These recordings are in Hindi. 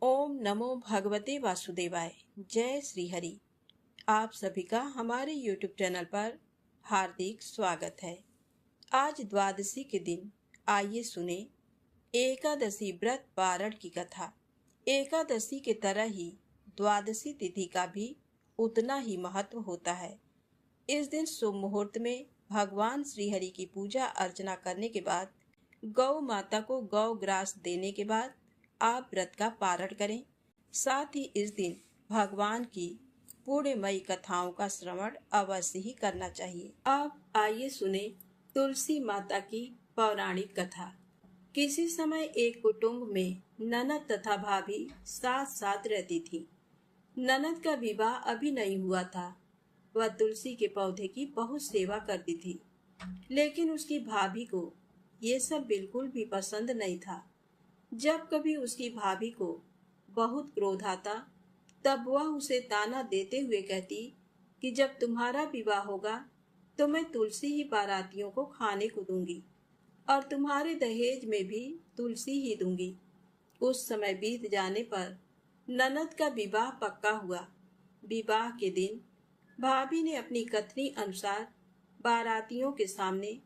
ओम नमो भगवते वासुदेवाय। जय श्री हरि। आप सभी का हमारे YouTube चैनल पर हार्दिक स्वागत है। आज द्वादशी के दिन आइए सुने एकादशी व्रत पारण की कथा। एकादशी के तरह ही द्वादशी तिथि का भी उतना ही महत्व होता है। इस दिन शुभ मुहूर्त में भगवान श्री हरि की पूजा अर्चना करने के बाद गौ माता को गौ ग्रास देने के बाद आप व्रत का पारण करें। साथ ही इस दिन भगवान की पुण्यमयी कथाओं का श्रवण अवश्य ही करना चाहिए। अब आइए सुने तुलसी माता की पौराणिक कथा। किसी समय एक कुटुंब में ननद तथा भाभी साथ साथ रहती थी। ननद का विवाह अभी नहीं हुआ था। वह तुलसी के पौधे की बहुत सेवा करती थी, लेकिन उसकी भाभी को ये सब बिल्कुल भी पसंद नहीं था। जब कभी उसकी भाभी को बहुत क्रोध आता, तब वह उसे ताना देते हुए कहती कि जब तुम्हारा विवाह होगा तो मैं तुलसी ही बारातियों को खाने को दूंगी और तुम्हारे दहेज में भी तुलसी ही दूंगी। कुछ समय बीत जाने पर ननद का विवाह पक्का हुआ। विवाह के दिन भाभी ने अपनी कथनी अनुसार बारातियों के सामने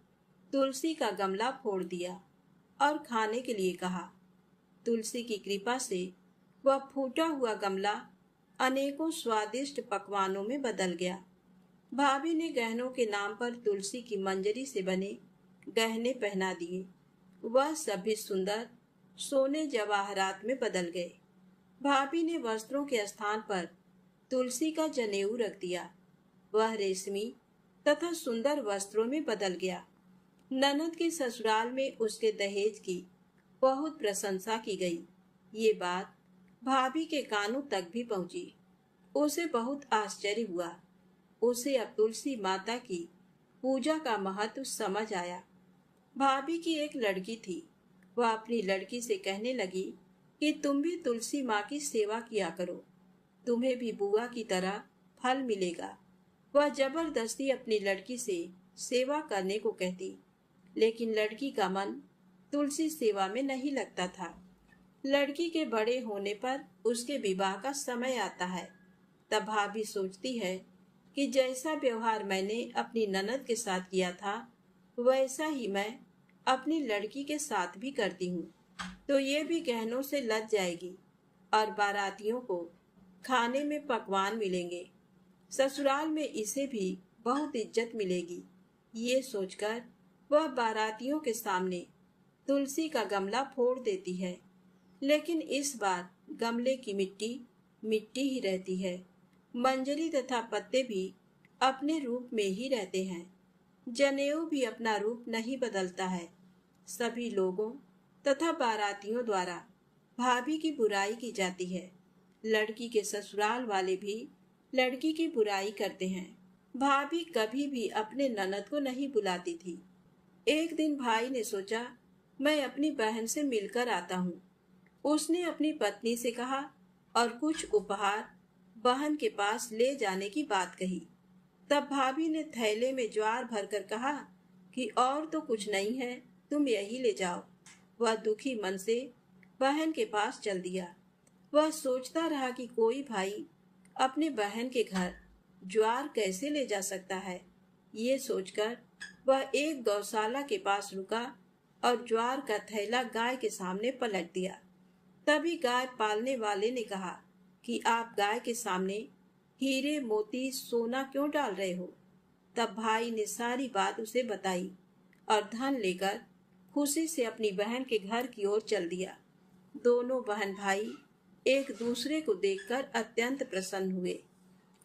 तुलसी का गमला फोड़ दिया और खाने के लिए कहा। तुलसी की कृपा से वह फूटा हुआ गमला अनेकों स्वादिष्ट पकवानों में बदल गया। भाभी ने गहनों के नाम पर तुलसी की मंजरी से बने गहने पहना दिए। वह सभी सुंदर सोने जवाहरात में बदल गए। भाभी ने वस्त्रों के स्थान पर तुलसी का जनेऊ रख दिया। वह रेशमी तथा सुंदर वस्त्रों में बदल गया। ननद के ससुराल में उसके दहेज की बहुत प्रशंसा की गई। ये बात भाभी के कानों तक भी पहुंची। उसे बहुत आश्चर्य हुआ। उसे अब तुलसी माता की पूजा का महत्व समझ आया। भाभी की एक लड़की थी। वह अपनी लड़की से कहने लगी कि तुम भी तुलसी माँ की सेवा किया करो, तुम्हें भी बुआ की तरह फल मिलेगा। वह जबरदस्ती अपनी लड़की से सेवा करने को कहती, लेकिन लड़की का मन तुलसी सेवा में नहीं लगता था। लड़की के बड़े होने पर उसके विवाह का समय आता है। तब भाभी सोचती है कि जैसा व्यवहार मैंने अपनी ननद के साथ किया था, वैसा ही मैं अपनी लड़की के साथ भी करती हूँ, तो ये भी गहनों से लद जाएगी और बारातियों को खाने में पकवान मिलेंगे। ससुराल में इसे भी बहुत इज्जत मिलेगी। ये सोचकर वह बारातियों के सामने तुलसी का गमला फोड़ देती है, लेकिन इस बार गमले की मिट्टी मिट्टी ही रहती है। मंजरी तथा पत्ते भी अपने रूप में ही रहते हैं। जनेऊ भी अपना रूप नहीं बदलता है। सभी लोगों तथा बारातियों द्वारा भाभी की बुराई की जाती है। लड़की के ससुराल वाले भी लड़की की बुराई करते हैं। भाभी कभी भी अपने ननद को नहीं बुलाती थी। एक दिन भाई ने सोचा, मैं अपनी बहन से मिलकर आता हूँ। उसने अपनी पत्नी से कहा और कुछ उपहार बहन के पास ले जाने की बात कही। तब भाभी ने थैले में ज्वार भरकर कहा कि और तो कुछ नहीं है, तुम यही ले जाओ। वह दुखी मन से बहन के पास चल दिया। वह सोचता रहा कि कोई भाई अपने बहन के घर ज्वार कैसे ले जा सकता है। ये सोचकर वह एक गौशाला के पास रुका और ज्वार का थैला गाय के सामने पलट दिया। तभी गाय पालने वाले ने कहा कि आप गाय के सामने हीरे मोती सोना क्यों डाल रहे हो। तब भाई ने सारी बात उसे बताई और धन लेकर खुशी से अपनी बहन के घर की ओर चल दिया। दोनों बहन भाई एक दूसरे को देखकर अत्यंत प्रसन्न हुए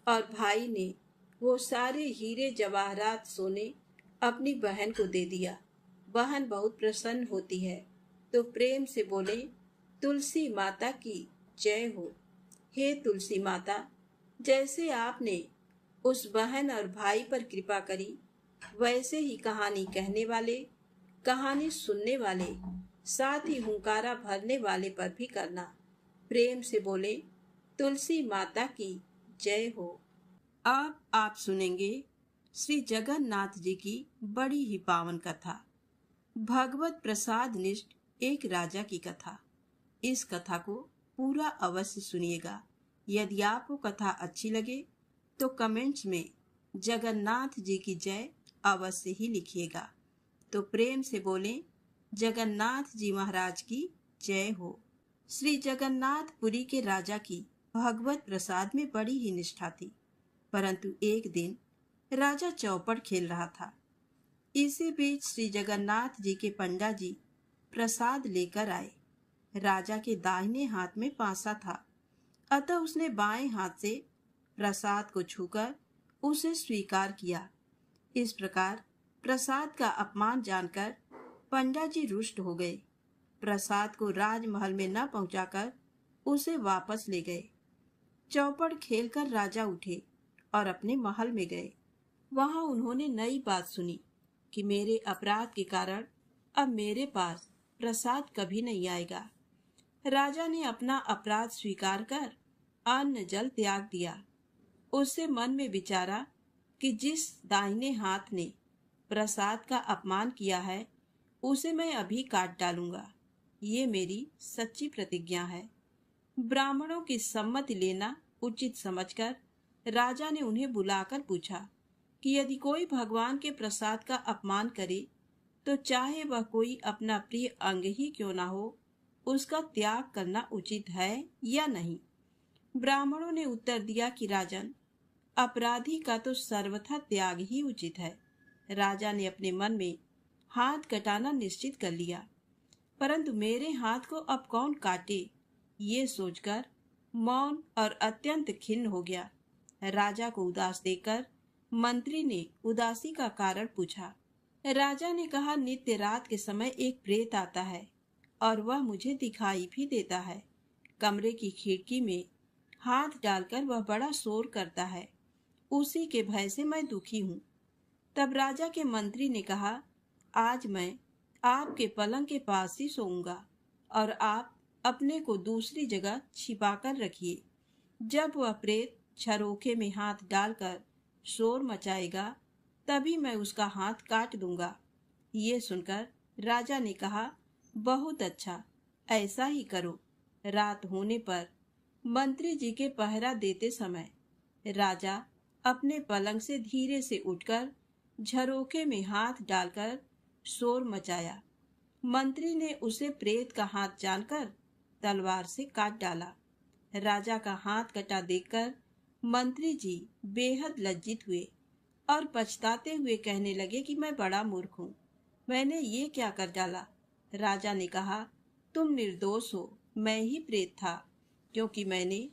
और भाई ने वो सारे हीरे जवाहरात सोने अपनी बहन को दे दिया। बहन बहुत प्रसन्न होती है तो प्रेम से बोले, तुलसी माता की जय हो। हे तुलसी माता, जैसे आपने उस बहन और भाई पर कृपा करी, वैसे ही कहानी कहने वाले, कहानी सुनने वाले, साथ ही हुंकारा भरने वाले पर भी करना। प्रेम से बोले, तुलसी माता की जय हो। अब आप सुनेंगे श्री जगन्नाथ जी की बड़ी ही पावन कथा, भगवत प्रसाद निष्ठ एक राजा की कथा। इस कथा को पूरा अवश्य सुनिएगा। यदि आपको कथा अच्छी लगे तो कमेंट्स में जगन्नाथ जी की जय अवश्य ही लिखिएगा। तो प्रेम से बोलें, जगन्नाथ जी महाराज की जय हो। श्री जगन्नाथ पुरी के राजा की भगवत प्रसाद में बड़ी ही निष्ठा थी, परंतु एक दिन राजा चौपड़ खेल रहा था। इसी बीच श्री जगन्नाथ जी के पंडा जी प्रसाद लेकर आए। राजा के दाहिने हाथ में पासा था, अतः उसने बाएं हाथ से प्रसाद को छूकर उसे स्वीकार किया। इस प्रकार प्रसाद का अपमान जानकर पंडा जी रुष्ट हो गए। प्रसाद को राजमहल में न पहुंचाकर उसे वापस ले गए। चौपड़ खेलकर राजा उठे और अपने महल में गए। वहां उन्होंने नई बात सुनी कि मेरे अपराध के कारण अब मेरे पास प्रसाद कभी नहीं आएगा। राजा ने अपना अपराध स्वीकार कर अन्न जल त्याग दिया। उससे मन में विचारा कि जिस दाहिने हाथ ने प्रसाद का अपमान किया है उसे मैं अभी काट डालूंगा। ये मेरी सच्ची प्रतिज्ञा है। ब्राह्मणों की सम्मति लेना उचित समझकर राजा ने उन्हें बुलाकर पूछा कि यदि कोई भगवान के प्रसाद का अपमान करे तो चाहे वह कोई अपना प्रिय अंग ही क्यों ना हो, उसका त्याग करना उचित है या नहीं। ब्राह्मणों ने उत्तर दिया कि राजन, अपराधी का तो सर्वथा त्याग ही उचित है। राजा ने अपने मन में हाथ कटाना निश्चित कर लिया, परंतु मेरे हाथ को अब कौन काटे, ये सोचकर मौन और अत्यंत खिन्न हो गया। राजा को उदास देखकर मंत्री ने उदासी का कारण पूछा। राजा ने कहा, नित्य रात के समय एक प्रेत आता है और वह मुझे दिखाई भी देता है। कमरे की खिड़की में हाथ डालकर वह बड़ा शोर करता है। उसी के भय से मैं दुखी हूँ। तब राजा के मंत्री ने कहा, आज मैं आपके पलंग के पास ही सोऊंगा और आप अपने को दूसरी जगह छिपा कर रखिए। जब वह प्रेत झरोखे में हाथ डालकर शोर मचाएगा तभी मैं उसका हाथ काट दूंगा। ये सुनकर राजा ने कहा, बहुत अच्छा, ऐसा ही करो। रात होने पर मंत्री जी के पहरा देते समय राजा अपने पलंग से धीरे से उठकर झरोखे में हाथ डालकर शोर मचाया। मंत्री ने उसे प्रेत का हाथ जानकर तलवार से काट डाला। राजा का हाथ कटा देखकर मंत्री जी बेहद लज्जित हुए और पछताते हुए कहने लगे कि मैं बड़ा मूर्ख हूँ, मैंने ये क्या कर डाला। राजा ने कहा, तुम निर्दोष हो, मैं ही प्रेत था, क्योंकि मैंने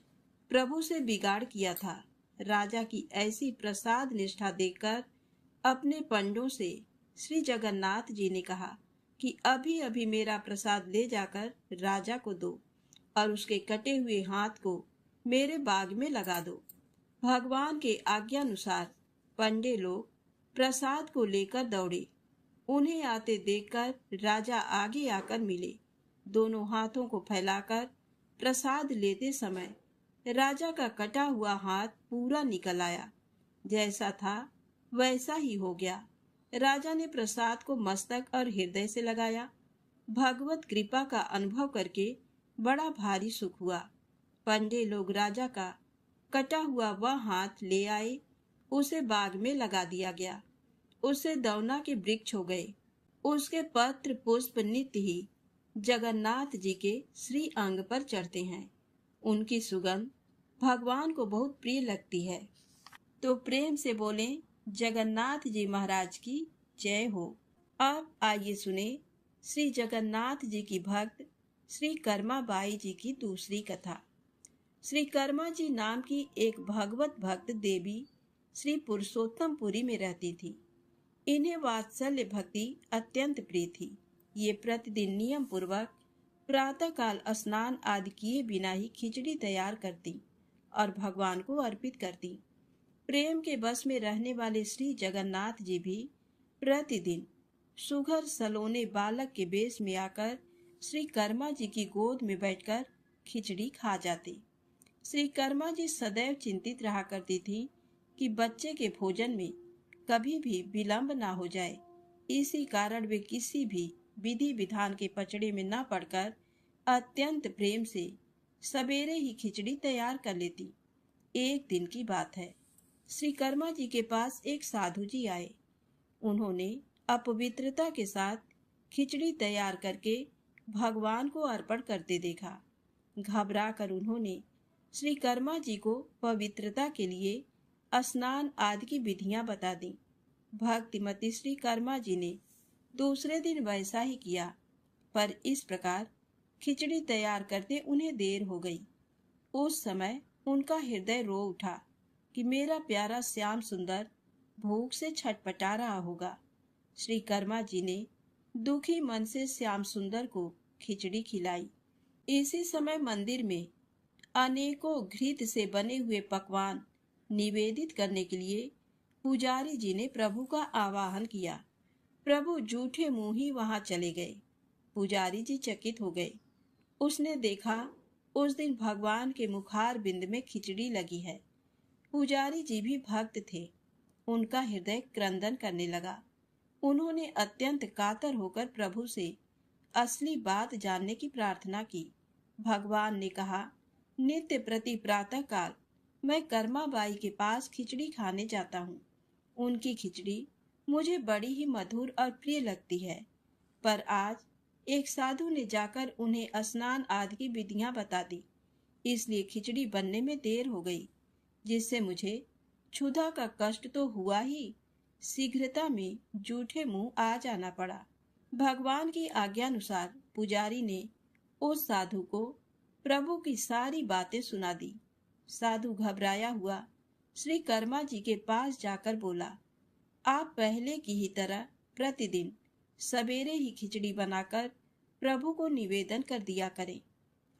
प्रभु से बिगाड़ किया था। राजा की ऐसी प्रसाद निष्ठा देखकर अपने पंडों से श्री जगन्नाथ जी ने कहा कि अभी अभी मेरा प्रसाद ले जाकर राजा को दो और उसके कटे हुए हाथ को मेरे बाग में लगा दो। भगवान के आज्ञानुसार पंडे लोग प्रसाद को लेकर दौड़े। उन्हें आते देखकर राजा आगे आकर मिले। दोनों हाथों को फैलाकर प्रसाद लेते समय राजा का कटा हुआ हाथ पूरा निकल आया। जैसा था वैसा ही हो गया। राजा ने प्रसाद को मस्तक और हृदय से लगाया। भगवत कृपा का अनुभव करके बड़ा भारी सुख हुआ। पंडे लोग राजा का कटा हुआ वह हाथ ले आए। उसे बाग में लगा दिया गया। उससे दौना के वृक्ष हो गए। उसके पत्र पुष्प नित्य ही जगन्नाथ जी के श्री अंग पर चढ़ते हैं। उनकी सुगंध भगवान को बहुत प्रिय लगती है। तो प्रेम से बोलें, जगन्नाथ जी महाराज की जय हो। अब आइए सुने श्री जगन्नाथ जी की भक्त श्री कर्मा बाई जी की दूसरी कथा। श्री कर्मा जी नाम की एक भगवत भक्त देवी श्री पुरुषोत्तमपुरी में रहती थी। इन्हें वात्सल्य भक्ति अत्यंत प्रिय थी। ये प्रतिदिन नियम पूर्वक प्रातःकाल स्नान आदि किए बिना ही खिचड़ी तैयार करती और भगवान को अर्पित करती। प्रेम के बस में रहने वाले श्री जगन्नाथ जी भी प्रतिदिन सुघर सलोने बालक के वेश में आकर श्री कर्मा जी की गोद में बैठकर खिचड़ी खा जाते। श्री कर्मा जी सदैव चिंतित रहा करती थी कि बच्चे के भोजन में कभी भी विलंब ना हो जाए। इसी कारण वे किसी भी विधि विधान के पचड़े में न पड़कर अत्यंत प्रेम से सवेरे ही खिचड़ी तैयार कर लेती। एक दिन की बात है, श्री कर्मा जी के पास एक साधु जी आए। उन्होंने अपवित्रता के साथ खिचड़ी तैयार करके भगवान को अर्पण करते देखा। घबरा कर उन्होंने श्री कर्मा जी को पवित्रता के लिए स्नान आदि की विधियां बता दी। भक्तिमती श्री कर्मा जी ने दूसरे दिन वैसा ही किया, पर इस प्रकार खिचड़ी तैयार करते उन्हें देर हो गई। उस समय उनका हृदय रो उठा कि मेरा प्यारा श्याम सुंदर भूख से छटपटा रहा होगा। श्री कर्मा जी ने दुखी मन से श्याम सुंदर को खिचड़ी खिलाई। इसी समय मंदिर में अनेकों घृत से बने हुए पकवान निवेदित करने के लिए पुजारी जी ने प्रभु का आवाहन किया। प्रभु जूठे मुंह ही वहां चले गए। पुजारी जी चकित हो गए। उसने देखा उस दिन भगवान के मुखार बिंद में खिचड़ी लगी है। पुजारी जी भी भक्त थे। उनका हृदय क्रंदन करने लगा। उन्होंने अत्यंत कातर होकर प्रभु से असली बात जानने की प्रार्थना की। भगवान ने कहा, नित्य प्रति प्रातः काल मैं कर्माबाई के पास खिचड़ी खाने जाता हूँ। उनकी खिचड़ी मुझे बड़ी ही मधुर और प्रिय लगती है, पर आज एक साधु ने जाकर उन्हें स्नान आदि की विधियां बता दी, इसलिए खिचड़ी बनने में देर हो गई, जिससे मुझे क्षुधा का कष्ट तो हुआ ही, शीघ्रता में जूठे मुंह आ जाना पड़ा। भगवान की आज्ञानुसार पुजारी ने उस साधु को प्रभु की सारी बातें सुना दी। साधु घबराया हुआ श्री कर्मा जी के पास जाकर बोला, आप पहले की ही तरह प्रतिदिन सवेरे ही खिचड़ी बनाकर प्रभु को निवेदन कर दिया करें।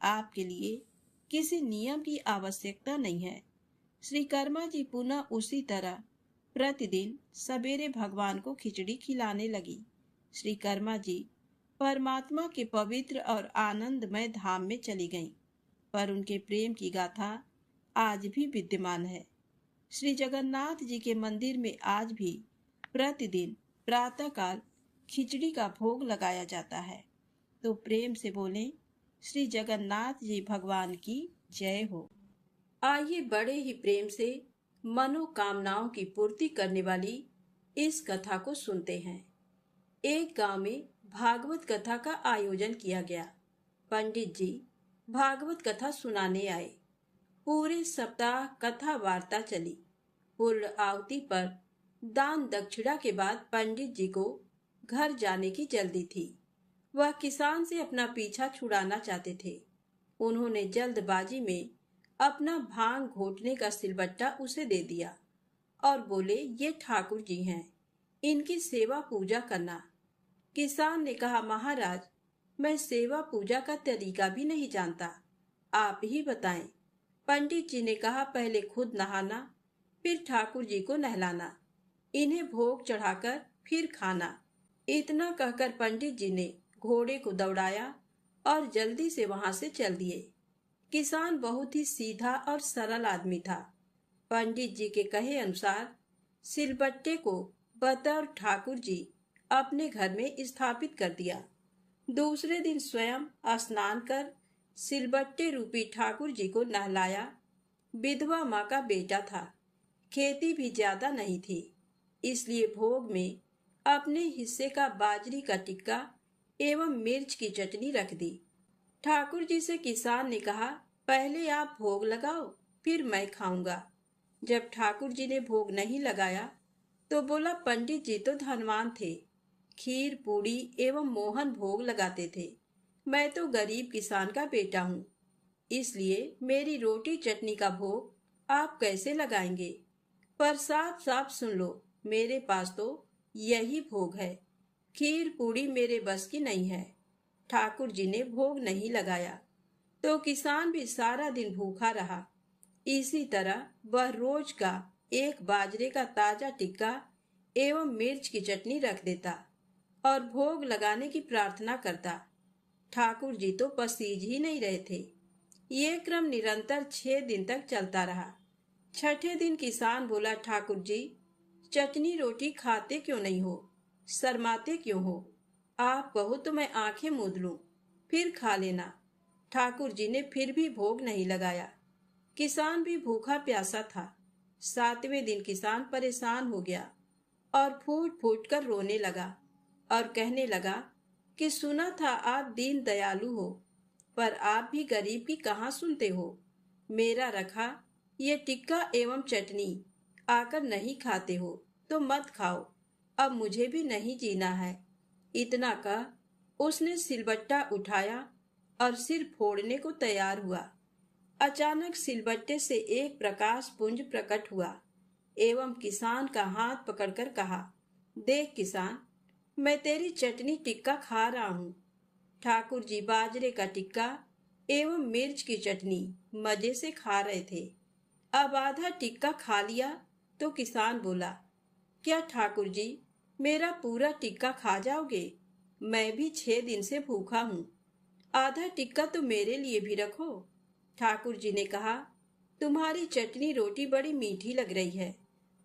आपके लिए किसी नियम की आवश्यकता नहीं है। श्री कर्मा जी पुनः उसी तरह प्रतिदिन सवेरे भगवान को खिचड़ी खिलाने लगी। श्री कर्मा जी परमात्मा के पवित्र और आनंदमय धाम में चली गईं, पर उनके प्रेम की गाथा आज भी विद्यमान है। श्री जगन्नाथ जी के मंदिर में आज भी प्रतिदिन प्रातःकाल खिचड़ी का भोग लगाया जाता है। तो प्रेम से बोलें, श्री जगन्नाथ जी भगवान की जय हो। आइए बड़े ही प्रेम से मनोकामनाओं की पूर्ति करने वाली इस कथा को सुनते हैं। एक गांव में भागवत कथा का आयोजन किया गया। पंडित जी भागवत कथा सुनाने आए। पूरे सप्ताह कथा वार्ता चली। पूर्ण आहुति पर दान दक्षिणा के बाद पंडित जी को घर जाने की जल्दी थी। वह किसान से अपना पीछा छुड़ाना चाहते थे। उन्होंने जल्दबाजी में अपना भांग घोटने का सिलबट्टा उसे दे दिया और बोले, ये ठाकुर जी हैं, इनकी सेवा पूजा करना। किसान ने कहा, महाराज मैं सेवा पूजा का तरीका भी नहीं जानता, आप ही बताएं। पंडित जी ने कहा, पहले खुद नहाना, फिर ठाकुर जी को नहलाना, इन्हें भोग चढ़ाकर फिर खाना। इतना कहकर पंडित जी ने घोड़े को दौड़ाया और जल्दी से वहां से चल दिए। किसान बहुत ही सीधा और सरल आदमी था। पंडित जी के कहे अनुसार सिलबट्टे को बतौर ठाकुर जी अपने घर में स्थापित कर दिया। दूसरे दिन स्वयं स्नान कर सिलबट्टे रूपी ठाकुर जी को नहलाया। विधवा माँ का बेटा था, खेती भी ज्यादा नहीं थी, इसलिए भोग में अपने हिस्से का बाजरी का टिक्का एवं मिर्च की चटनी रख दी। ठाकुर जी से किसान ने कहा, पहले आप भोग लगाओ, फिर मैं खाऊंगा। जब ठाकुर जी ने भोग नहीं लगाया तो बोला, पंडित जी तो धनवान थे, खीर पूड़ी एवं मोहन भोग लगाते थे, मैं तो गरीब किसान का बेटा हूँ, इसलिए मेरी रोटी चटनी का भोग आप कैसे लगाएंगे? पर साफ साफ सुन लो, मेरे पास तो यही भोग है, खीर पूड़ी मेरे बस की नहीं है। ठाकुर जी ने भोग नहीं लगाया तो किसान भी सारा दिन भूखा रहा। इसी तरह वह रोज का एक बाजरे का ताजा टिक्का एवं मिर्च की चटनी रख देता और भोग लगाने की प्रार्थना करता। ठाकुर जी तो पसीज ही नहीं रहे थे। ये क्रम निरंतर 6 दिन तक चलता रहा। छठे दिन किसान बोला, ठाकुर जी चटनी रोटी खाते क्यों नहीं हो, शर्माते क्यों हो? आप कहो तो मैं आंखें मूंद लूं, फिर खा लेना। ठाकुर जी ने फिर भी भोग नहीं लगाया। किसान भी भूखा प्यासा था। 7वें दिन किसान परेशान हो गया और फूट फूट कर रोने लगा और कहने लगा कि सुना था आप दीन दयालु हो, पर आप भी गरीब की कहाँ सुनते हो। मेरा रखा ये टिक्का एवं चटनी आकर नहीं खाते हो तो मत खाओ, अब मुझे भी नहीं जीना है। इतना कह उसने सिलबट्टा उठाया और सिर फोड़ने को तैयार हुआ। अचानक सिलबट्टे से एक प्रकाश पुंज प्रकट हुआ एवं किसान का हाथ पकड़कर कहा, देख किसान, मैं तेरी चटनी टिक्का खा रहा हूँ। ठाकुर जी बाजरे का टिक्का एवं मिर्च की चटनी मजे से खा रहे थे। अब आधा टिक्का खा लिया तो किसान बोला, क्या ठाकुर जी मेरा पूरा टिक्का खा जाओगे? मैं भी 6 दिन से भूखा हूँ। आधा टिक्का तो मेरे लिए भी रखो। ठाकुर जी ने कहा, तुम्हारी चटनी रोटी बड़ी मीठी लग रही है,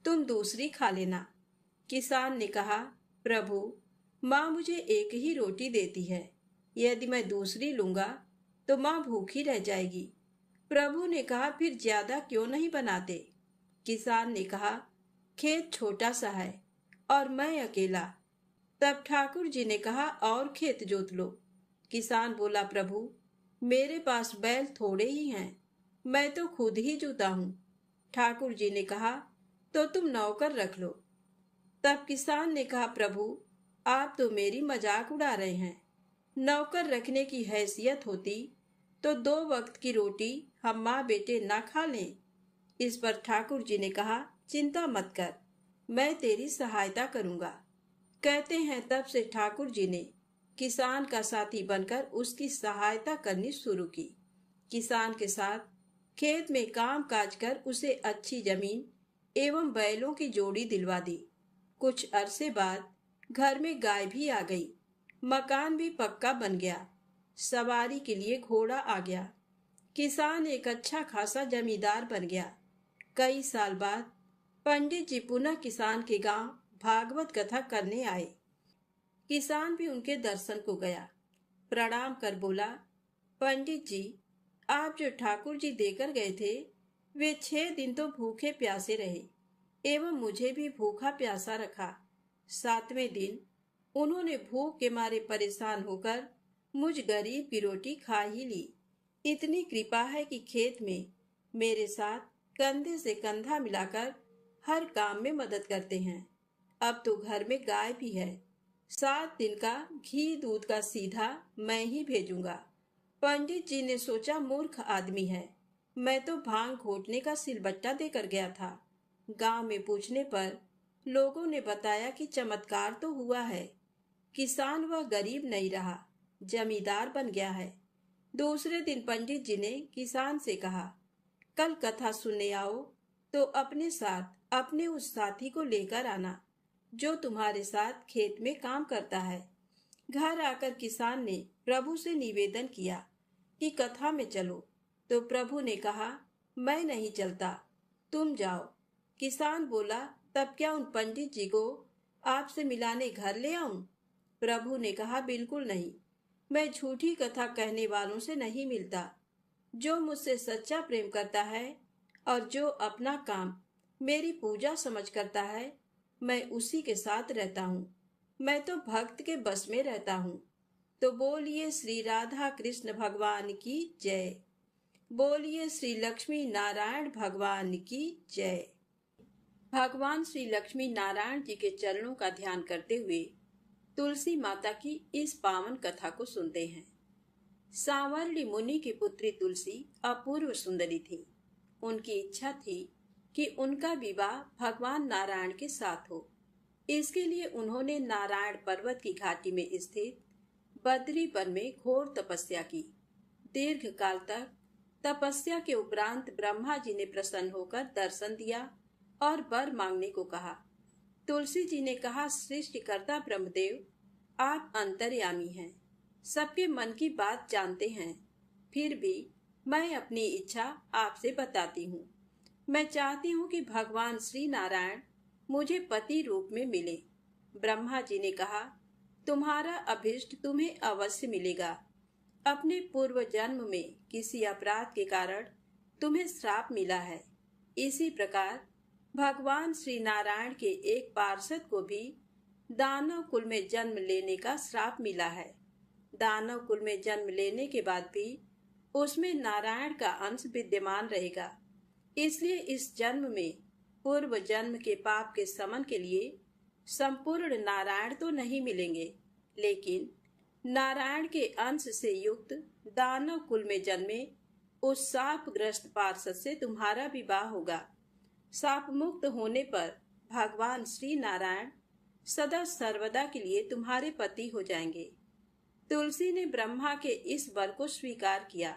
तुम दूसरी खा लेना। किसान ने कहा, प्रभु, माँ मुझे एक ही रोटी देती है, यदि मैं दूसरी लूंगा तो माँ भूखी रह जाएगी। प्रभु ने कहा, फिर ज्यादा क्यों नहीं बनाते? किसान ने कहा, खेत छोटा सा है और मैं अकेला। तब ठाकुर जी ने कहा, और खेत जोत लो। किसान बोला, प्रभु, मेरे पास बैल थोड़े ही हैं, मैं तो खुद ही जोता हूँ। ठाकुर जी ने कहा, तो तुम नौकर रख लो। तब किसान ने कहा, प्रभु, आप तो मेरी मजाक उड़ा रहे हैं। नौकर रखने की हैसियत होती तो 2 वक्त की रोटी हम माँ बेटे ना खा लें। इस पर ठाकुर जी ने कहा, चिंता मत कर, मैं तेरी सहायता करूंगा। कहते हैं तब से ठाकुर जी ने किसान का साथी बनकर उसकी सहायता करनी शुरू की। किसान के साथ खेत में काम काज कर उसे अच्छी जमीन एवं बैलों की जोड़ी दिलवा दी। कुछ अरसे बाद घर में गाय भी आ गई, मकान भी पक्का बन गया, सवारी के लिए घोड़ा आ गया। किसान एक अच्छा खासा जमींदार बन गया। कई साल बाद पंडित जी पुनः किसान के गांव भागवत कथा करने आए। किसान भी उनके दर्शन को गया। प्रणाम कर बोला, पंडित जी, आप जो ठाकुर जी देकर गए थे वे 6 दिन तो भूखे प्यासे रहे एवं मुझे भी भूखा प्यासा रखा। 7वें दिन उन्होंने भूख के मारे परेशान होकर मुझ गरीब की रोटी खा ही ली। इतनी कृपा है कि खेत में मेरे साथ कंधे से कंधा मिलाकर हर काम में मदद करते हैं। अब तो घर में गाय भी है। 7 दिन का घी दूध का सीधा मैं ही भेजूंगा। पंडित जी ने सोचा मूर्ख आदमी है, मैं तो भांग घोटने का सिलबट्टा देकर गया था। गांव में पूछने पर लोगों ने बताया कि चमत्कार तो हुआ है, किसान वह गरीब नहीं रहा, जमींदार बन गया है। दूसरे दिन पंडित जी ने किसान से कहा, कल कथा सुनने आओ तो अपने साथ अपने उस साथी को लेकर आना जो तुम्हारे साथ खेत में काम करता है। घर आकर किसान ने प्रभु से निवेदन किया कि कथा में चलो, तो प्रभु ने कहा, मैं नहीं चलता, तुम जाओ। किसान बोला, तब क्या उन पंडित जी को आपसे मिलाने घर ले आऊं? प्रभु ने कहा, बिल्कुल नहीं, मैं झूठी कथा कहने वालों से नहीं मिलता। जो मुझसे सच्चा प्रेम करता है और जो अपना काम मेरी पूजा समझ करता है, मैं उसी के साथ रहता हूँ। मैं तो भक्त के बस में रहता हूँ। तो बोलिए श्री राधा कृष्ण भगवान की जय। बोलिए श्री लक्ष्मी नारायण भगवान की जय। भगवान श्री लक्ष्मी नारायण जी के चरणों का ध्यान करते हुए तुलसी माता की इस पावन कथा को सुनते हैं। सांवरली मुनि की पुत्री तुलसी अपूर्व सुंदरी थी। उनकी इच्छा थी कि उनका विवाह भगवान नारायण के साथ हो। इसके लिए उन्होंने नारायण पर्वत की घाटी में स्थित बद्री वन में घोर तपस्या की। दीर्घ काल तक तपस्या के उपरांत ब्रह्मा जी ने प्रसन्न होकर दर्शन दिया और वर मांगने को कहा। तुलसी जी ने कहा, सृष्टिकर्ता ब्रह्मदेव, आप अंतर्यामी हैं, सबके मन की बात जानते हैं, फिर भी मैं अपनी इच्छा आपसे बताती हूँ। मैं चाहती हूँ कि भगवान श्री नारायण मुझे पति रूप में मिले। ब्रह्मा जी ने कहा, तुम्हारा अभिष्ट तुम्हें अवश्य मिलेगा। अपने पूर्व जन्म में किसी अपराध के कारण तुम्हें श्राप मिला है। इसी प्रकार भगवान श्री नारायण के एक पार्षद को भी दानव कुल में जन्म लेने का श्राप मिला है। दानव कुल में जन्म लेने के बाद भी उसमें नारायण का अंश विद्यमान रहेगा। इसलिए इस जन्म में पूर्व जन्म के पाप के शमन के लिए संपूर्ण नारायण तो नहीं मिलेंगे, लेकिन नारायण के अंश से युक्त दानव कुल में जन्मे उस शापग्रस्त पार्षद से तुम्हारा विवाह होगा। शाप मुक्त होने पर भगवान श्री नारायण सदा सर्वदा के लिए तुम्हारे पति हो जाएंगे। तुलसी ने ब्रह्मा के इस वर को स्वीकार किया,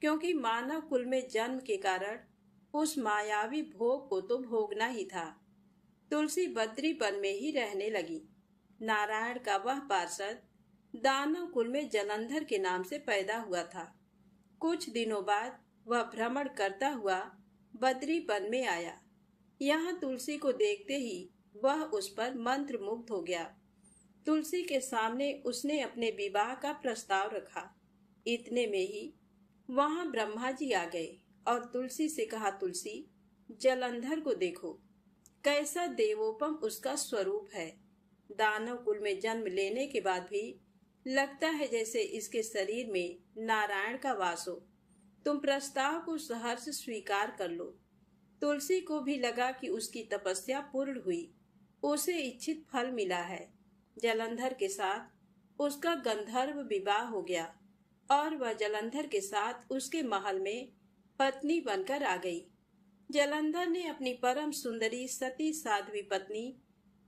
क्योंकि मानव कुल में जन्म के कारण उस मायावी भोग को तो भोगना ही था। तुलसी बद्री वन में ही रहने लगी। नारायण का वह पार्षद दानव कुल में जलंधर के नाम से पैदा हुआ था। कुछ दिनों बाद वह भ्रमण करता हुआ बद्री वन में आया। यहाँ तुलसी को देखते ही वह उस पर मंत्र मुग्ध हो गया। तुलसी के सामने उसने अपने विवाह का प्रस्ताव रखा। इतने में ही वहां ब्रह्मा जी आ गए और तुलसी से कहा, तुलसी, जलंधर को देखो, कैसा देवोपम उसका स्वरूप है। दानव कुल में जन्म लेने के बाद भी लगता है जैसे इसके शरीर में नारायण का वास हो। तुम प्रस्ताव को सहर्ष स्वीकार कर लो। तुलसी को भी लगा कि उसकी तपस्या पूर्ण हुई, उसे इच्छित फल मिला है। जलंधर के साथ उसका गंधर्व विवाह हो गया और वह जलंधर के साथ उसके महल में पत्नी बनकर आ गई। जलंधर ने अपनी परम सुंदरी सती साध्वी पत्नी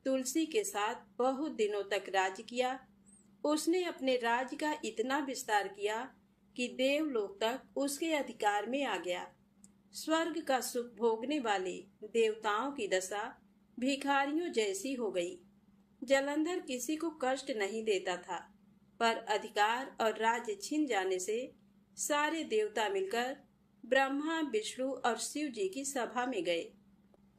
तुलसी के साथ बहुत दिनों तक राज्य किया। उसने अपने राज्य का इतना विस्तार किया कि देवलोक तक उसके अधिकार में आ गया। स्वर्ग का सुख भोगने वाले देवताओं की दशा भिखारियों जैसी हो गई। जलंधर किसी को कष्ट नहीं देता था, पर अधिकार और राज्य छिन जाने से सारे देवता मिलकर ब्रह्मा, विष्णु और शिव जी की सभा में गए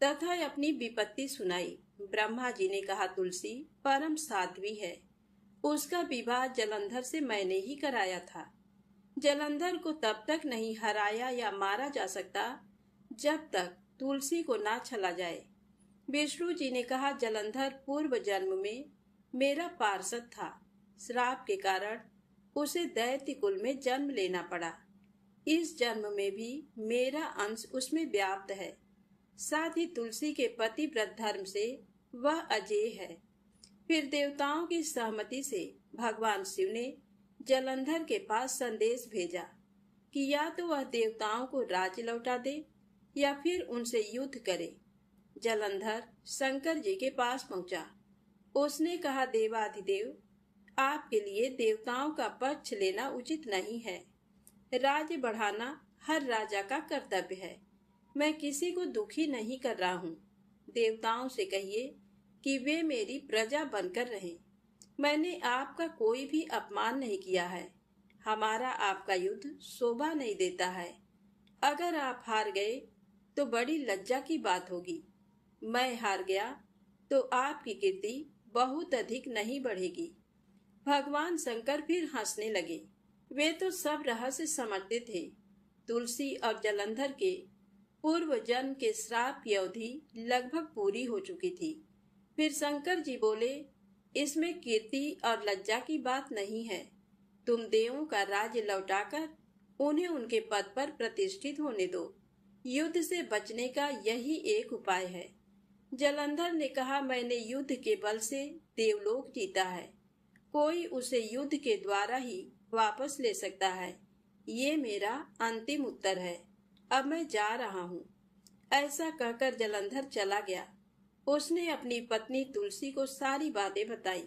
तथा अपनी विपत्ति सुनाई। ब्रह्मा जी ने कहा, तुलसी परम साध्वी है, उसका विवाह जलंधर से मैंने ही कराया था। जलंधर को तब तक नहीं हराया या मारा जा सकता जब तक तुलसी को ना छला जाए। विष्णु जी ने कहा, जलंधर पूर्व जन्म में मेरा पार्षद था। श्राप के कारण उसे दैत्य कुल में जन्म लेना पड़ा। इस जन्म में भी मेरा अंश उसमें व्याप्त है। साथ ही तुलसी के पतिव्रत धर्म से वह अजेय है। फिर देवताओं की सहमति से भगवान शिव ने जलंधर के पास संदेश भेजा कि या तो वह देवताओं को राज्य लौटा दे या फिर उनसे युद्ध करे। जलंधर शंकर जी के पास पहुंचा। उसने कहा, देवाधिदेव, आपके लिए देवताओं का पक्ष लेना उचित नहीं है। राज्य बढ़ाना हर राजा का कर्तव्य है। मैं किसी को दुखी नहीं कर रहा हूँ। देवताओं से कहिए कि वे मेरी प्रजा बनकर रहें। मैंने आपका कोई भी अपमान नहीं किया है। हमारा आपका युद्ध शोभा नहीं देता है। अगर आप हार गए तो बड़ी लज्जा की बात होगी। मैं हार गया तो आपकी कीर्ति बहुत अधिक नहीं बढ़ेगी। भगवान शंकर फिर हंसने लगे। वे तो सब रहस्य समझते थे। तुलसी और जलंधर के पूर्व जन्म के श्राप की अवधि लगभग पूरी हो चुकी थी। फिर शंकर जी बोले, इसमें कीर्ति और लज्जा की बात नहीं है। तुम देवों का राज्य लौटाकर उन्हें उनके पद पर प्रतिष्ठित होने दो। युद्ध से बचने का यही एक उपाय है। जलंधर ने कहा, मैंने युद्ध के बल से देवलोक जीता है। कोई उसे युद्ध के द्वारा ही वापस ले सकता है। ये मेरा अंतिम उत्तर है। अब मैं जा रहा हूँ। ऐसा कहकर जलंधर चला गया। उसने अपनी पत्नी तुलसी को सारी बातें बताई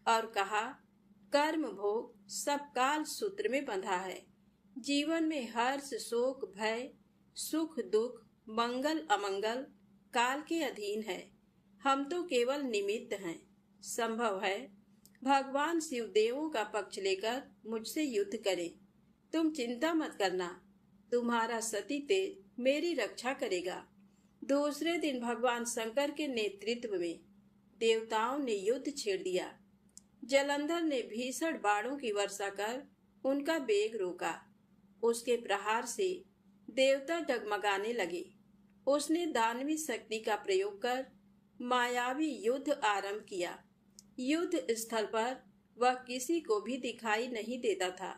और कहा, कर्म भोग सब काल सूत्र में बंधा है। जीवन में हर्ष, शोक, भय, सुख, दुख, मंगल, अमंगल काल के अधीन है। हम तो केवल निमित्त हैं। संभव है भगवान शिव देवों का पक्ष लेकर मुझसे युद्ध करें। तुम चिंता मत करना, तुम्हारा सती तेज मेरी रक्षा करेगा। दूसरे दिन भगवान शंकर के नेतृत्व में देवताओं ने युद्ध छेड़ दिया। जलंधर ने भीषण बाणों की वर्षा कर उनका वेग रोका। उसके प्रहार से देवता डगमगाने लगे। उसने दानवी शक्ति का प्रयोग कर मायावी युद्ध आरंभ किया। युद्ध स्थल पर वह किसी को भी दिखाई नहीं देता था,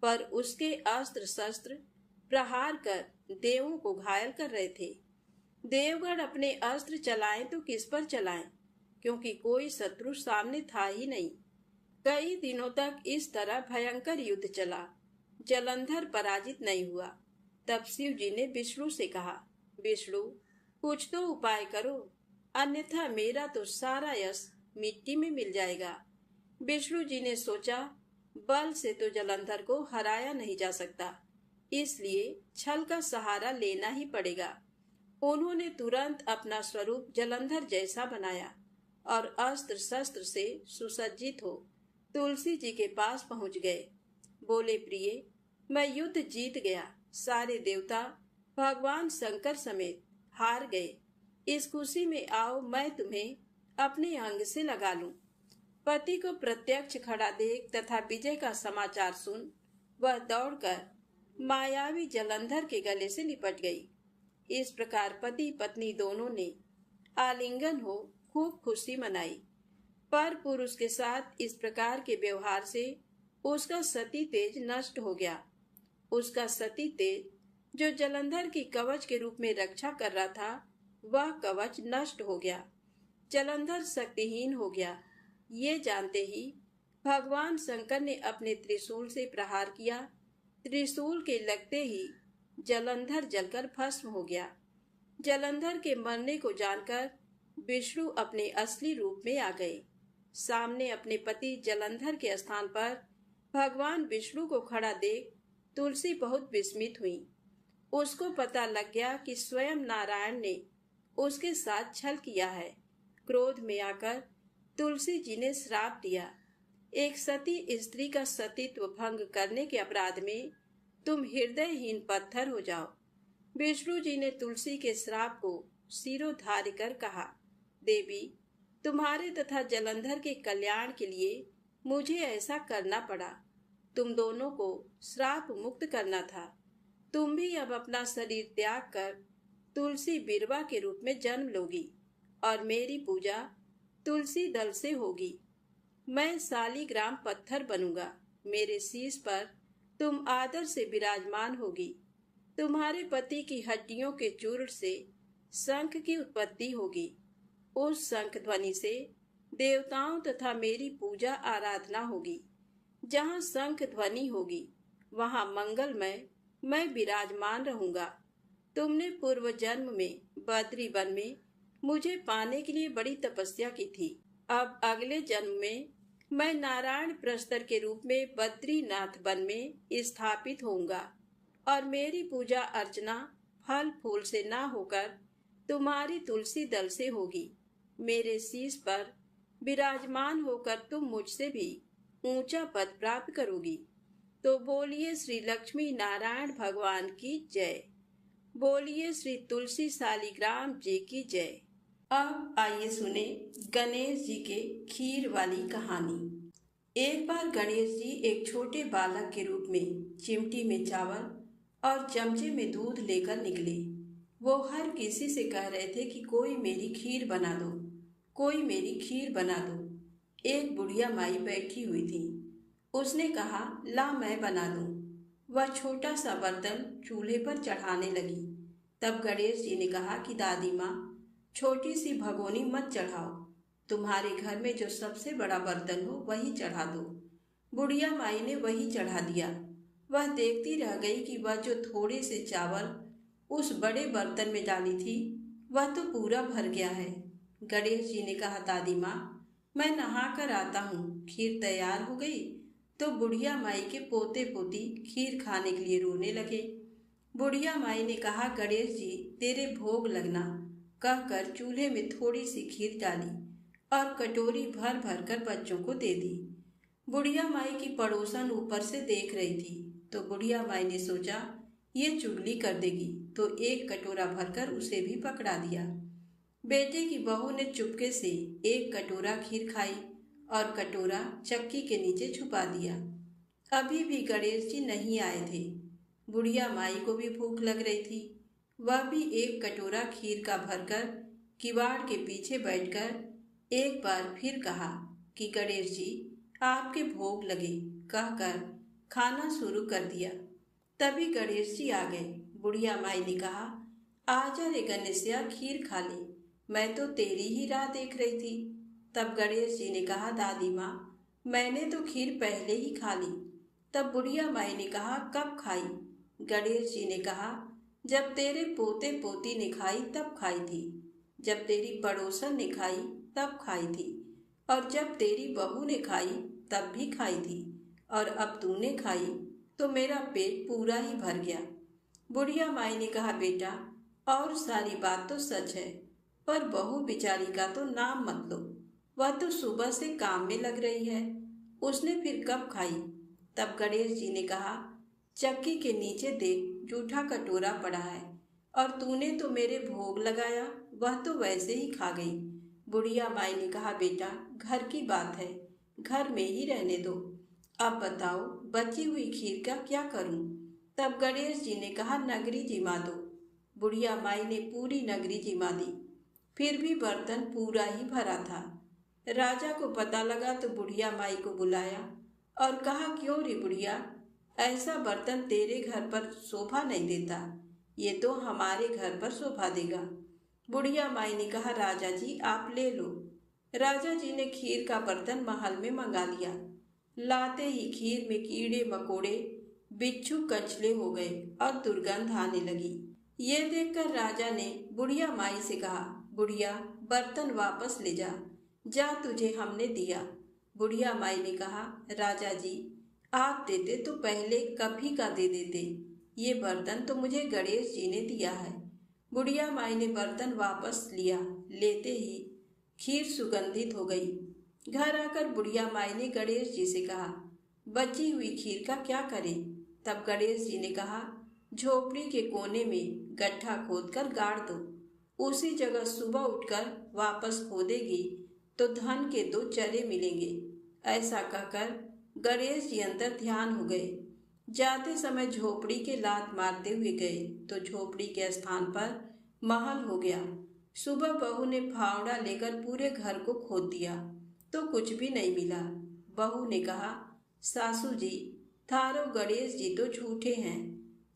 पर उसके अस्त्र शस्त्र प्रहार कर देवों को घायल कर रहे थे। देवगण अपने अस्त्र चलाएं तो किस पर चलाएं, क्योंकि कोई शत्रु सामने था ही नहीं। कई दिनों तक इस तरह भयंकर युद्ध चला। जलंधर पराजित नहीं हुआ। तब शिव जी ने विष्णु से कहा, विष्णु, कुछ तो उपाय करो, अन्यथा मेरा तो सारा यश मिट्टी में मिल जाएगा। विष्णु जी ने सोचा, बल से तो जलंधर को हराया नहीं जा सकता, इसलिए छल का सहारा लेना ही पड़ेगा। उन्होंने तुरंत अपना स्वरूप जलंधर जैसा बनाया और अस्त्र शस्त्र से सुसज्जित हो तुलसी जी के पास पहुंच गए। बोले, प्रिय, मैं युद्ध जीत गया। सारे देवता भगवान शंकर समेत हार गए। इस खुशी में आओ, मैं तुम्हें अपने अंग से लगा लूं। पति को प्रत्यक्ष खड़ा देख तथा विजय का समाचार सुन वह दौड़कर मायावी जलंधर के गले से लिपट गई। इस प्रकार पति पत्नी दोनों ने आलिंगन हो खूब खुशी मनाई। पर पुरुष के साथ इस प्रकार के व्यवहार से उसका सती तेज नष्ट हो गया। उसका सती तेज जो जलंधर की कवच के रूप में रक्षा कर रहा था, वह कवच नष्ट हो गया। जलंधर शक्तिहीन हो गया। ये जानते ही भगवान शंकर ने अपने त्रिशूल से प्रहार किया। त्रिशूल के लगते ही जलंधर जलकर भस्म हो गया। जलंधर के मरने को जानकर विष्णु अपने असली रूप में आ गए। सामने अपने पति जलंधर के स्थान पर भगवान विष्णु को खड़ा देख तुलसी बहुत विस्मित हुई। उसको पता लग गया कि स्वयं नारायण ने उसके साथ छल किया है। क्रोध में आकर तुलसी जी ने श्राप दिया, एक सती स्त्री का सतीत्व भंग करने के अपराध में तुम हृदयहीन पत्थर हो जाओ। विष्णु जी ने तुलसी के श्राप को सिरोधार्य कर कहा, देवी, तुम्हारे तथा जलंधर के कल्याण के लिए मुझे ऐसा करना पड़ा। तुम दोनों को श्राप मुक्त करना था। तुम भी अब अपना शरीर त्याग कर तुलसी बिरवा के रूप में जन्म लोगी और मेरी पूजा तुलसी दल से होगी। मैं शालिग्राम पत्थर बनूंगा। मेरे शीश पर तुम आदर से विराजमान होगी। तुम्हारे पति की हड्डियों के चूर्ण से शंख की उत्पत्ति होगी। उस शंख ध्वनि से देवताओं तथा मेरी पूजा आराधना होगी। जहाँ शंख ध्वनि होगी वहाँ मंगलमय मैं विराजमान रहूंगा। तुमने पूर्व जन्म में बद्री वन में मुझे पाने के लिए बड़ी तपस्या की थी। अब अगले जन्म में मैं नारायण प्रस्तर के रूप में बद्रीनाथ वन में स्थापित होऊंगा और मेरी पूजा अर्चना फल फूल से ना होकर तुम्हारी तुलसी दल से होगी। मेरे शीश पर विराजमान होकर तुम मुझसे भी ऊंचा पद प्राप्त करोगी। तो बोलिए श्री लक्ष्मी नारायण भगवान की जय। बोलिए श्री तुलसी शालिग्राम जी की जय। अब आइए सुने गणेश जी के खीर वाली कहानी। एक बार गणेश जी एक छोटे बालक के रूप में चिमटी में चावल और चमचे में दूध लेकर निकले। वो हर किसी से कह रहे थे कि कोई मेरी खीर बना दो, कोई मेरी खीर बना दो। एक बुढ़िया माई बैठी हुई थी। उसने कहा, ला मैं बना दूं। वह छोटा सा बर्तन चूल्हे पर चढ़ाने लगी। तब गणेश जी ने कहा कि दादी माँ, छोटी सी भगोनी मत चढ़ाओ, तुम्हारे घर में जो सबसे बड़ा बर्तन हो वही चढ़ा दो। बुढ़िया माई ने वही चढ़ा दिया। वह देखती रह गई कि वह जो थोड़े से चावल उस बड़े बर्तन में डाली थी वह तो पूरा भर गया है। गणेश जी ने कहा, दादी माँ, मैं नहा कर आता हूँ। खीर तैयार हो गई तो बुढ़िया माई के पोते पोती खीर खाने के लिए रोने लगे। बुढ़िया माई ने कहा, गणेश जी तेरे भोग लगना, कहकर चूल्हे में थोड़ी सी खीर डाली और कटोरी भर भर कर बच्चों को दे दी। बुढ़िया माई की पड़ोसन ऊपर से देख रही थी तो बुढ़िया माई ने सोचा ये चुगली कर देगी, तो एक कटोरा भरकर उसे भी पकड़ा दिया। बेटे की बहू ने चुपके से एक कटोरा खीर खाई और कटोरा चक्की के नीचे छुपा दिया। अभी भी गणेश जी नहीं आए थे। बुढ़िया माई को भी भूख लग रही थी। वह भी एक कटोरा खीर का भरकर किवाड़ के पीछे बैठकर एक बार फिर कहा कि गणेश जी आपके भोग लगे कहकर खाना शुरू कर दिया। तभी गणेश जी आ गए। बुढ़िया माई ने कहा, आजा रे गणेशिया, खीर खा ले, मैं तो तेरी ही राह देख रही थी। तब गणेश जी ने कहा, दादी माँ मैंने तो खीर पहले ही खा ली। तब बुढ़िया माई ने कहा, कब खाई? गणेश जी ने कहा, जब तेरे पोते पोती ने खाई तब खाई थी, जब तेरी पड़ोसन ने खाई तब खाई थी, और जब तेरी बहू ने खाई तब भी खाई थी, और अब तूने खाई तो मेरा पेट पूरा ही भर गया। बुढ़िया माई ने कहा, बेटा और सारी बात तो सच है, पर बहू बेचारी का तो नाम मत लो, वह तो सुबह से काम में लग रही है, उसने फिर कब खाई? तब गणेश जी ने कहा, चक्की के नीचे देख जूठा कटोरा पड़ा है, और तूने तो मेरे भोग लगाया, वह तो वैसे ही खा गई। बुढ़िया माई ने कहा, बेटा घर की बात है, घर में ही रहने दो, अब बताओ बची हुई खीर का क्या करूं? तब गणेश जी ने कहा, नगरी जिमा दो। बुढ़िया माई ने पूरी नगरी जिमा दी, फिर भी बर्तन पूरा ही भरा था। राजा को पता लगा तो बुढ़िया माई को बुलाया और कहा, क्यों रे बुढ़िया, ऐसा बर्तन तेरे घर पर शोभा नहीं देता, ये तो हमारे घर पर शोभा देगा। बुढ़िया माई ने कहा, राजा जी आप ले लो। राजा जी ने खीर का बर्तन महल में मंगा लिया। लाते ही खीर में कीड़े मकोड़े बिच्छू कचले हो गए और दुर्गंध आने लगी। ये देखकर राजा ने बुढ़िया माई से कहा, बुढ़िया बर्तन वापस ले जा, जा तुझे हमने दिया। बुढ़िया माई ने कहा, राजा जी आप देते तो पहले कभी का दे देते, ये बर्तन तो मुझे गणेश जी ने दिया है। बुढ़िया माई ने बर्तन वापस लिया, लेते ही खीर सुगंधित हो गई। घर आकर बुढ़िया माई ने गणेश जी से कहा, बची हुई खीर का क्या करें? तब गणेश जी ने कहा, झोपड़ी के कोने में गड्ढा खोदकर गाड़ दो, उसी जगह सुबह उठकर वापस खोदेगी तो धन के 2 चरे मिलेंगे। ऐसा कहकर गणेश जी अंदर ध्यान हो गए। जाते समय झोपड़ी के लात मारते हुए गए तो झोपड़ी के स्थान पर महल हो गया। सुबह बहू ने फावड़ा लेकर पूरे घर को खोद दिया तो कुछ भी नहीं मिला। बहू ने कहा, सासू जी थारो गणेश जी तो झूठे हैं।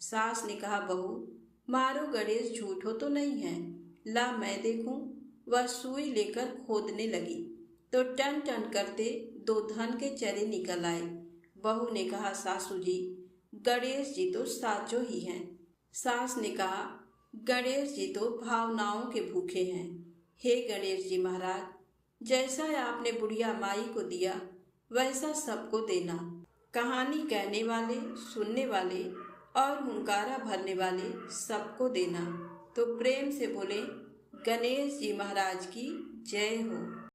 सास ने कहा, बहू मारो गणेश झूठो तो नहीं है, ला मैं देखूं। वह सुई लेकर खोदने लगी तो टन टन करते 2 धन के चरे निकल आए। बहू ने कहा, सासू जी गणेश जी तो साचो ही हैं। सास ने कहा, गणेश जी तो भावनाओं के भूखे हैं। हे गणेश जी महाराज, जैसा आपने बुढ़िया माई को दिया वैसा सबको देना। कहानी कहने वाले, सुनने वाले और हुंकारा भरने वाले सबको देना। तो प्रेम से बोले, गणेश जी महाराज की जय हो।